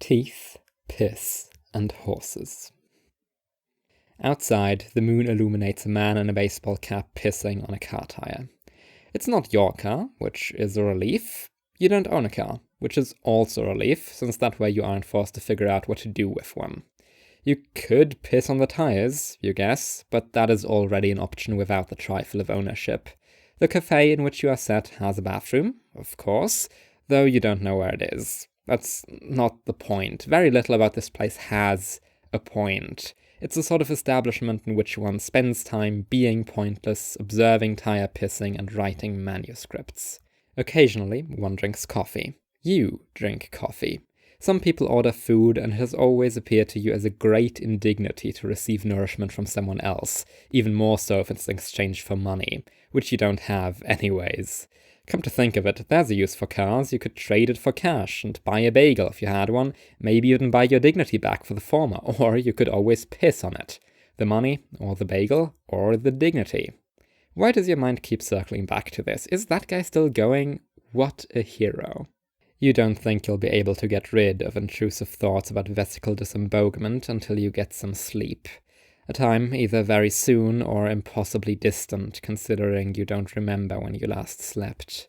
Teeth, piss, and horses. Outside, the moon illuminates a man in a baseball cap pissing on a car tire. It's not your car, which is a relief. You don't own a car, which is also a relief, since that way you aren't forced to figure out what to do with one. You could piss on the tires, you guess, but that is already an option without the trifle of ownership. The cafe in which you are set has a bathroom, of course, though you don't know where it is. That's not the point. Very little about this place has a point. It's a sort of establishment in which one spends time being pointless, observing tire pissing, and writing manuscripts. Occasionally, one drinks coffee. You drink coffee. Some people order food, and it has always appeared to you as a great indignity to receive nourishment from someone else, even more so if it's in exchange for money, which you don't have anyways. Come to think of it, there's a use for cars. You could trade it for cash and buy a bagel if you had one, maybe even buy your dignity back for the former, or you could always piss on it. The money, or the bagel, or the dignity. Why does your mind keep circling back to this? Is that guy still going? What a hero. You don't think you'll be able to get rid of intrusive thoughts about vesical disembowelment until you get some sleep. A time either very soon or impossibly distant, considering you don't remember when you last slept.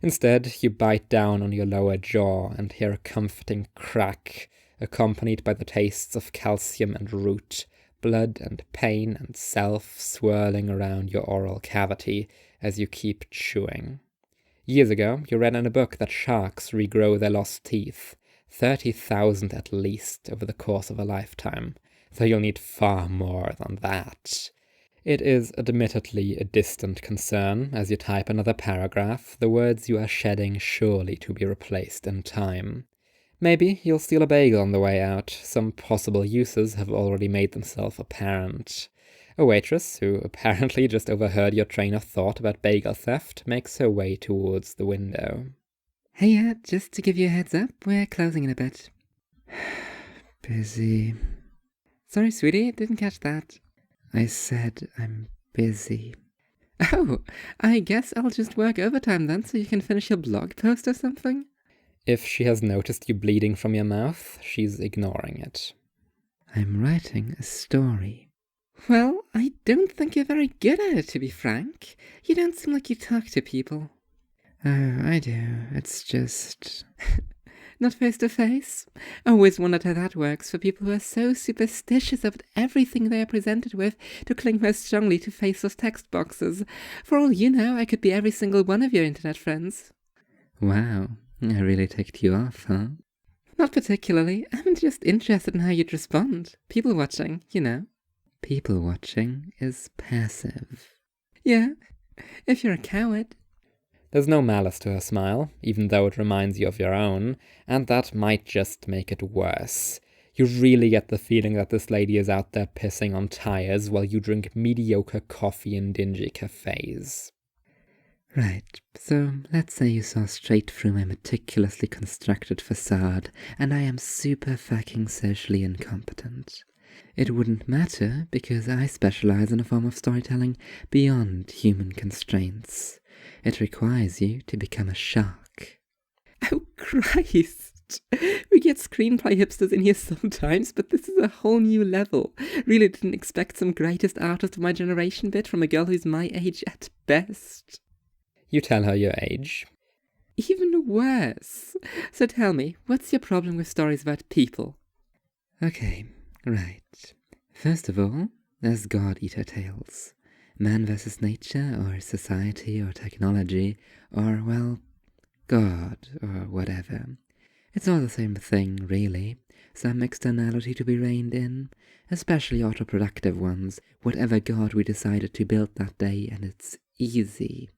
Instead, you bite down on your lower jaw and hear a comforting crack, accompanied by the tastes of calcium and root, blood and pain and self swirling around your oral cavity as you keep chewing. Years ago, you read in a book that sharks regrow their lost teeth, 30,000 at least over the course of a lifetime, though you'll need far more than that. It is admittedly a distant concern. As you type another paragraph, the words you are shedding surely to be replaced in time. Maybe you'll steal a bagel on the way out. Some possible uses have already made themselves apparent. A waitress, who apparently just overheard your train of thought about bagel theft, makes her way towards the window. Hey, just to give you a heads up, we're closing in a bit. Busy. Sorry, sweetie, didn't catch that. I said I'm busy. Oh, I guess I'll just work overtime then so you can finish your blog post or something? If she has noticed you bleeding from your mouth, she's ignoring it. I'm writing a story. Well, I don't think you're very good at it, to be frank. You don't seem like you talk to people. Oh, I do. It's just... Not face to face? Always wondered how that works for people who are so superstitious about everything they are presented with to cling most strongly to faceless text boxes. For all you know, I could be every single one of your internet friends. Wow, I really ticked you off, huh? Not particularly. I'm just interested in how you'd respond. People watching, you know. People watching is passive. Yeah, if you're a coward. There's no malice to her smile, even though it reminds you of your own, and that might just make it worse. You really get the feeling that this lady is out there pissing on tires while you drink mediocre coffee in dingy cafes. Right, so let's say you saw straight through my meticulously constructed facade, and I am super fucking socially incompetent. It wouldn't matter, because I specialize in a form of storytelling beyond human constraints. It requires you to become a shark. Oh, Christ! We get screenplay hipsters in here sometimes, but this is a whole new level. Really didn't expect some greatest artist of my generation bit from a girl who's my age at best. You tell her your age. Even worse. So tell me, what's your problem with stories about people? Okay, right. First of all, there's God-eater tales. Man versus nature, or society, or technology, or, well, God, or whatever. It's all the same thing, really. Some externality to be reined in, especially autoproductive ones, whatever God we decided to build that day, and it's easy.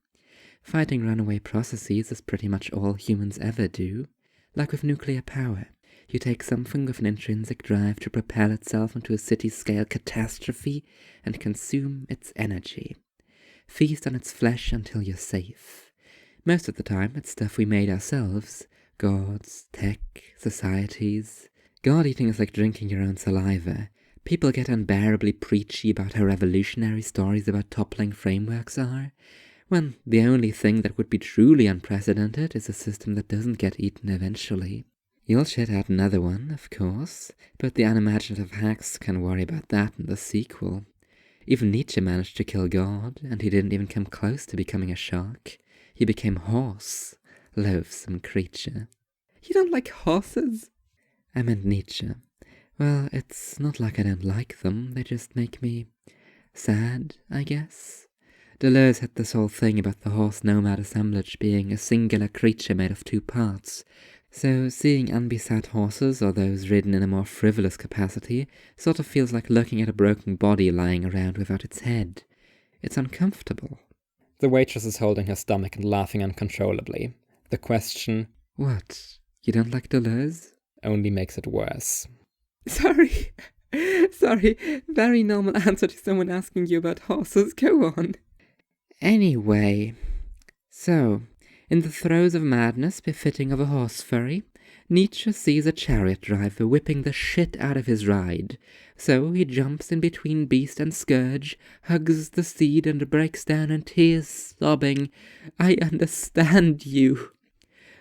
Fighting runaway processes is pretty much all humans ever do. Like with nuclear power. You take something with an intrinsic drive to propel itself into a city-scale catastrophe and consume its energy. Feast on its flesh until you're safe. Most of the time, it's stuff we made ourselves. Gods, tech, societies. God-eating is like drinking your own saliva. People get unbearably preachy about how revolutionary stories about toppling frameworks are, when the only thing that would be truly unprecedented is a system that doesn't get eaten eventually. You'll shit out another one, of course, but the unimaginative hacks can worry about that in the sequel. Even Nietzsche managed to kill God, and he didn't even come close to becoming a shark. He became horse. Loathsome creature. You don't like horses? I meant Nietzsche. Well, it's not like I don't like them, they just make me sad, I guess. Deleuze had this whole thing about the horse nomad assemblage being a singular creature made of two parts, so seeing unbesat horses, or those ridden in a more frivolous capacity, sort of feels like looking at a broken body lying around without its head. It's uncomfortable. The waitress is holding her stomach and laughing uncontrollably. The question, What? You don't like Deleuze? only makes it worse. Sorry. Very normal answer to someone asking you about horses. Go on. Anyway, so, in the throes of madness befitting of a horse furry, Nietzsche sees a chariot driver whipping the shit out of his ride. So he jumps in between beast and scourge, hugs the steed and breaks down in tears, sobbing, "I understand you."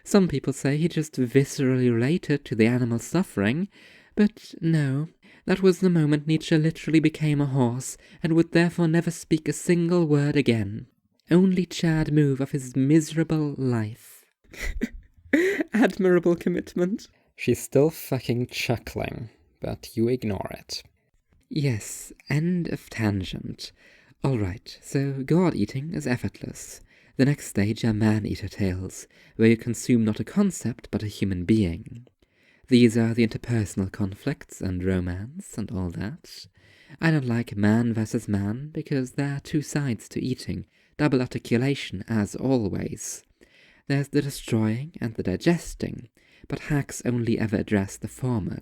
Some people say he just viscerally related to the animal's suffering, but no, that was the moment Nietzsche literally became a horse, and would therefore never speak a single word again. Only Chad move of his miserable life. Admirable commitment. She's still fucking chuckling, but you ignore it. Yes, end of tangent. Alright, so God-eating is effortless. The next stage are man-eater tales, where you consume not a concept but a human being. These are the interpersonal conflicts and romance and all that. I don't like man versus man because there are two sides to eating, double articulation as always. There's the destroying and the digesting, but hacks only ever address the former.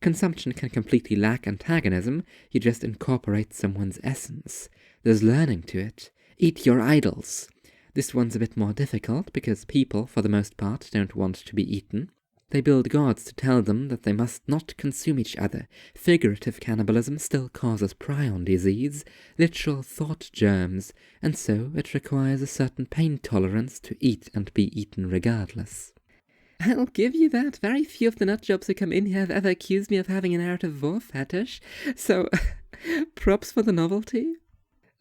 Consumption can completely lack antagonism, you just incorporate someone's essence. There's learning to it. Eat your idols. This one's a bit more difficult because people, for the most part, don't want to be eaten. They build gods to tell them that they must not consume each other. Figurative cannibalism still causes prion disease, literal thought germs, and so it requires a certain pain tolerance to eat and be eaten regardless. I'll give you that. Very few of the nutjobs who come in here have ever accused me of having a narrative vor fetish, so props for the novelty.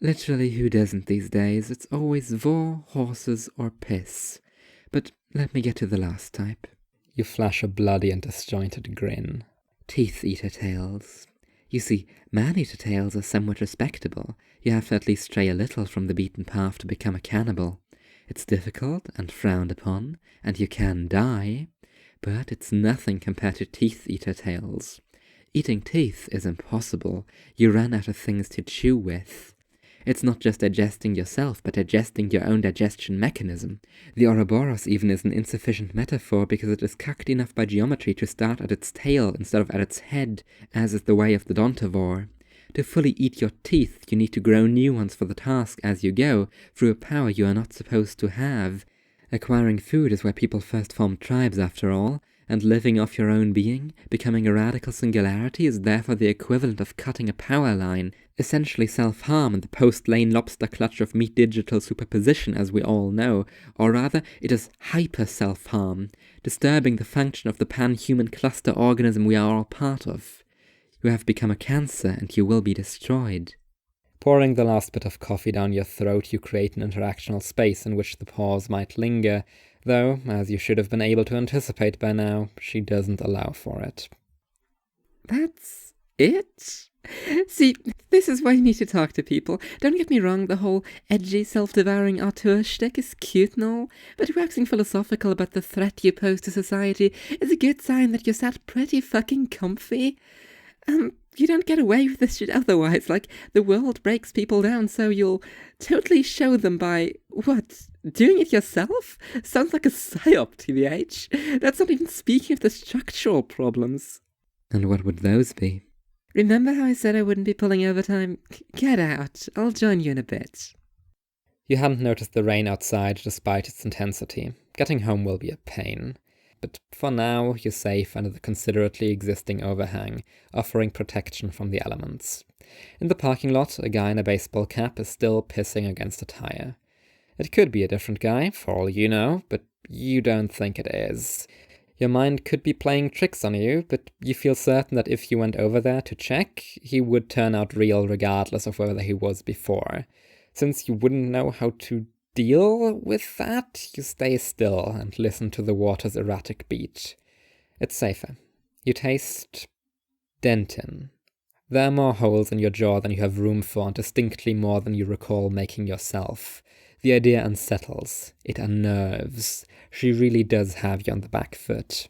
Literally, who doesn't these days? It's always vor, horses, or piss. But let me get to the last type. You flash a bloody and disjointed grin. Teeth-eater tales. You see, man-eater tales are somewhat respectable. You have to at least stray a little from the beaten path to become a cannibal. It's difficult and frowned upon, and you can die, but it's nothing compared to teeth-eater tales. Eating teeth is impossible. You run out of things to chew with. It's not just digesting yourself, but digesting your own digestion mechanism. The Ouroboros even is an insufficient metaphor because it is cucked enough by geometry to start at its tail instead of at its head, as is the way of the Dontavore. To fully eat your teeth, you need to grow new ones for the task as you go, through a power you are not supposed to have. Acquiring food is where people first formed tribes after all, and living off your own being, becoming a radical singularity, is therefore the equivalent of cutting a power line, essentially self-harm in the post-lane lobster clutch of meat-digital superposition, as we all know, or rather, it is hyper-self-harm, disturbing the function of the pan-human cluster organism we are all part of. You have become a cancer, and you will be destroyed. Pouring the last bit of coffee down your throat, you create an interactional space in which the pause might linger, though, as you should have been able to anticipate by now, she doesn't allow for it. That's it? See, this is why you need to talk to people. Don't get me wrong, the whole edgy, self-devouring auteur shtick is cute and all, but waxing philosophical about the threat you pose to society is a good sign that you're sat pretty fucking comfy. You don't get away with this shit otherwise, like, the world breaks people down, so you'll totally show them by, what, doing it yourself? Sounds like a psyop, TBH. That's not even speaking of the structural problems. And what would those be? Remember how I said I wouldn't be pulling overtime? Get out. I'll join you in a bit. You hadn't noticed the rain outside despite its intensity. Getting home will be a pain. But for now, you're safe under the considerately existing overhang, offering protection from the elements. In the parking lot, a guy in a baseball cap is still pissing against a tire. It could be a different guy, for all you know, but you don't think it is. Your mind could be playing tricks on you, but you feel certain that if you went over there to check, he would turn out real regardless of whether he was before. Since you wouldn't know how to deal with that, you stay still and listen to the water's erratic beat. It's safer. You taste dentin. There are more holes in your jaw than you have room for, and distinctly more than you recall making yourself. The idea unsettles. It unnerves. She really does have you on the back foot.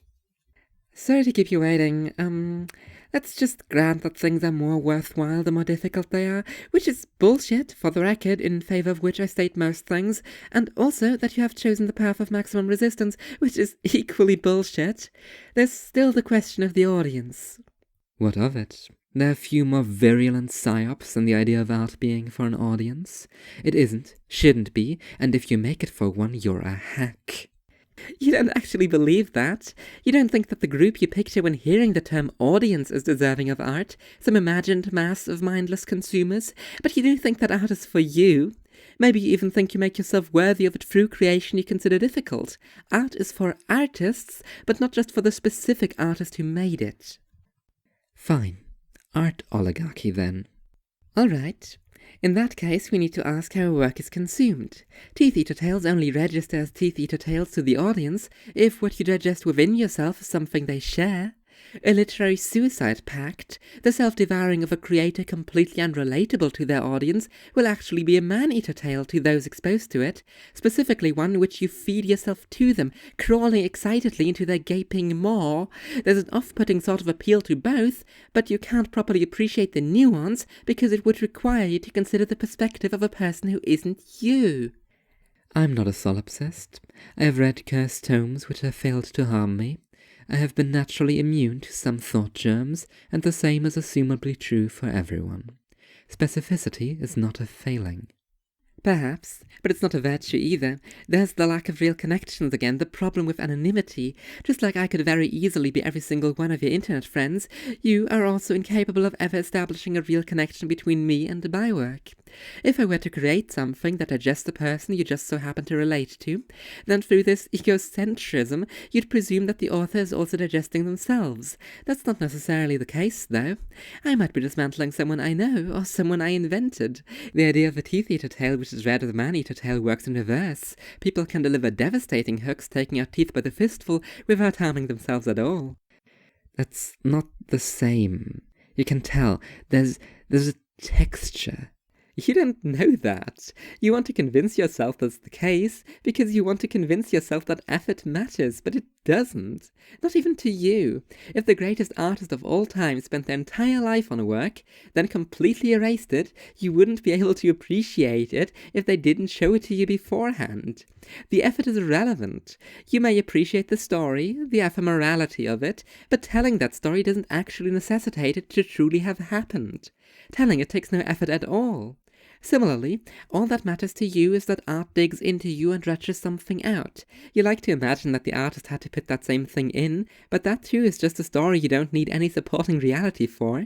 Sorry to keep you waiting. Let's just grant that things are more worthwhile the more difficult they are, which is bullshit, for the record, in favor of which I state most things, and also that you have chosen the path of maximum resistance, which is equally bullshit. There's still the question of the audience. What of it? There are few more virulent psyops than the idea of art being for an audience. It isn't, shouldn't be, and if you make it for one, you're a hack. You don't actually believe that. You don't think that the group you picture when hearing the term audience is deserving of art, some imagined mass of mindless consumers, but you do think that art is for you. Maybe you even think you make yourself worthy of it through creation you consider difficult. Art is for artists, but not just for the specific artist who made it. Fine. Art oligarchy, then. All right. In that case, we need to ask how work is consumed. Teeth Eater Tales only register as Teeth Eater Tales to the audience if what you digest within yourself is something they share. A literary suicide pact, the self-devouring of a creator completely unrelatable to their audience, will actually be a man-eater tale to those exposed to it, specifically one which you feed yourself to them, crawling excitedly into their gaping maw. There's an off-putting sort of appeal to both, but you can't properly appreciate the nuance because it would require you to consider the perspective of a person who isn't you. I'm not a solipsist. I have read cursed tomes which have failed to harm me. I have been naturally immune to some thought germs, and the same is assumably true for everyone. Specificity is not a failing. Perhaps, but it's not a virtue either. There's the lack of real connections again, the problem with anonymity. Just like I could very easily be every single one of your internet friends, you are also incapable of ever establishing a real connection between me and my work. If I were to create something that digests the person you just so happen to relate to, then through this egocentrism, you'd presume that the author is also digesting themselves. That's not necessarily the case, though. I might be dismantling someone I know, or someone I invented. The idea of a Teeth Eater Tale which is read as a Man-Eater Tale works in reverse. People can deliver devastating hooks, taking out teeth by the fistful, without harming themselves at all. That's not the same. You can tell. There's a texture. You don't know that. You want to convince yourself that's the case because you want to convince yourself that effort matters, but it doesn't. Not even to you. If the greatest artist of all time spent their entire life on a work, then completely erased it, you wouldn't be able to appreciate it if they didn't show it to you beforehand. The effort is irrelevant. You may appreciate the story, the ephemerality of it, but telling that story doesn't actually necessitate it to truly have happened. Telling it takes no effort at all. Similarly, all that matters to you is that art digs into you and retches something out. You like to imagine that the artist had to put that same thing in, but that too is just a story you don't need any supporting reality for.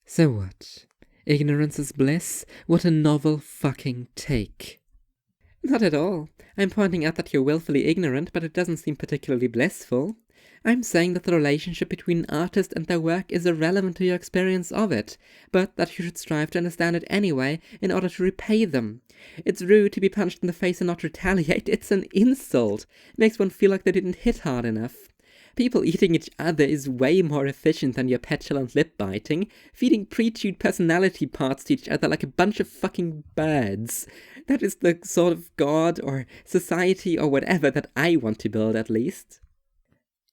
So what? Ignorance is bliss? What a novel fucking take. Not at all. I'm pointing out that you're willfully ignorant, but it doesn't seem particularly blissful. I'm saying that the relationship between an artist and their work is irrelevant to your experience of it, but that you should strive to understand it anyway in order to repay them. It's rude to be punched in the face and not retaliate. It's an insult. It makes one feel like they didn't hit hard enough. People eating each other is way more efficient than your petulant lip-biting, feeding pre-chewed personality parts to each other like a bunch of fucking birds. That is the sort of god or society or whatever that I want to build, at least.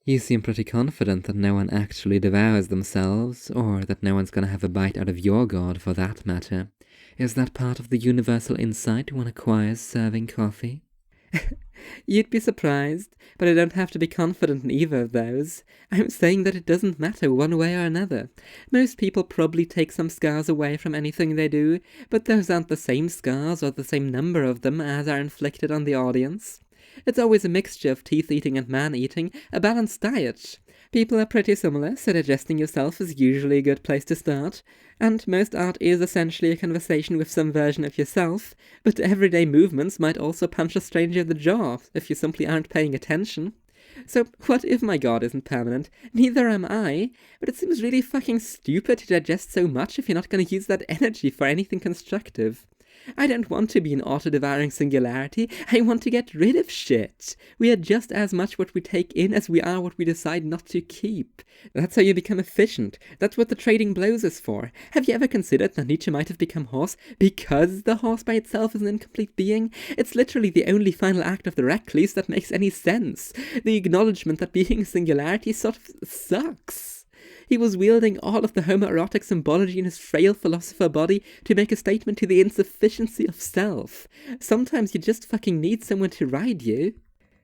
You seem pretty confident that no one actually devours themselves, or that no one's gonna have a bite out of your god for that matter. Is that part of the universal insight one acquires serving coffee? You'd be surprised, but I don't have to be confident in either of those. I'm saying that it doesn't matter one way or another. Most people probably take some scars away from anything they do, but those aren't the same scars or the same number of them as are inflicted on the audience. It's always a mixture of teeth-eating and man-eating, a balanced diet. People are pretty similar, so digesting yourself is usually a good place to start. And most art is essentially a conversation with some version of yourself, but everyday movements might also punch a stranger in the jaw if you simply aren't paying attention. So what if my god isn't permanent? Neither am I, but it seems really fucking stupid to digest so much if you're not going to use that energy for anything constructive. I don't want to be an auto-devouring singularity. I want to get rid of shit. We are just as much what we take in as we are what we decide not to keep. That's how you become efficient. That's what the trading blows is for. Have you ever considered that Nietzsche might have become horse because the horse by itself is an incomplete being? It's literally the only final act of the recluse that makes any sense. The acknowledgement that being a singularity sort of sucks. He was wielding all of the homoerotic symbology in his frail philosopher body to make a statement to the insufficiency of self. Sometimes you just fucking need someone to ride you.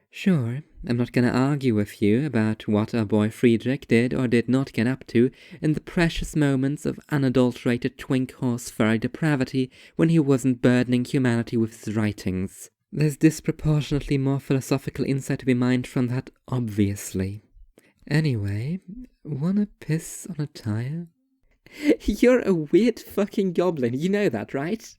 Sure, I'm not gonna argue with you about what our boy Friedrich did or did not get up to in the precious moments of unadulterated twink horse furry depravity when he wasn't burdening humanity with his writings. There's disproportionately more philosophical insight to be mined from that, obviously. Anyway, wanna piss on a tire? You're a weird fucking goblin, you know that, right?